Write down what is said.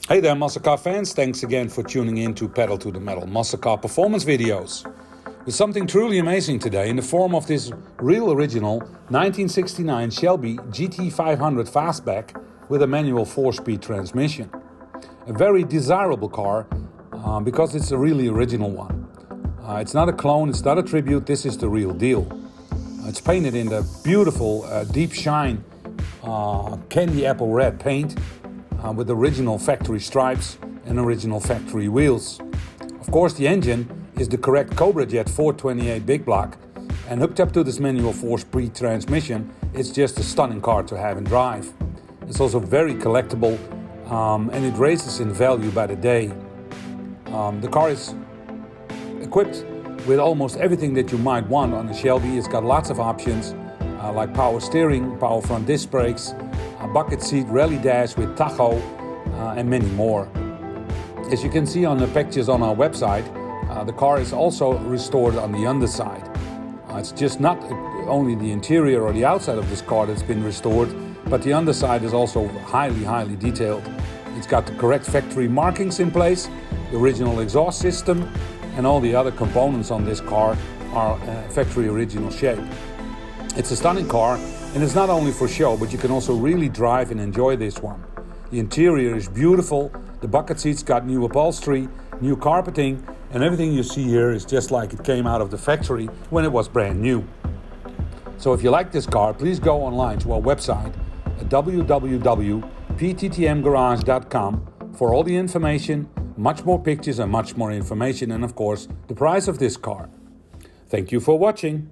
Hey there muscle car fans, thanks again for tuning in to Pedal to the Metal muscle car performance videos. With something truly amazing today in the form of this real original 1969 Shelby GT500 Fastback with a manual 4-speed transmission. A very desirable car because it's a really original one. It's not a clone, it's not a tribute, this is the real deal. It's painted in the beautiful deep shine candy apple red paint with original factory stripes and original factory wheels. Of course, the engine is the correct Cobra Jet V8 big block, and hooked up to this manual 4-speed transmission, it's just a stunning car to have and drive. It's also very collectible and it raises in value by the day. The car is equipped with almost everything that you might want on a Shelby. It's got lots of options like power steering, power front disc brakes, a bucket seat, rally dash with tacho, and many more. As you can see on the pictures on our website, the car is also restored on the underside. It's just not only the interior or the outside of this car that's been restored, but the underside is also highly detailed. It's got the correct factory markings in place, the original exhaust system, and all the other components on this car are factory original shape. It's a stunning car, and it's not only for show, but you can also really drive and enjoy this one. The interior is beautiful, the bucket seats got new upholstery, new carpeting, and everything you see here is just like it came out of the factory when it was brand new. So if you like this car, please go online to our website at www.pttmgarage.com for all the information, much more pictures and much more information, and of course the price of this car. Thank you for watching.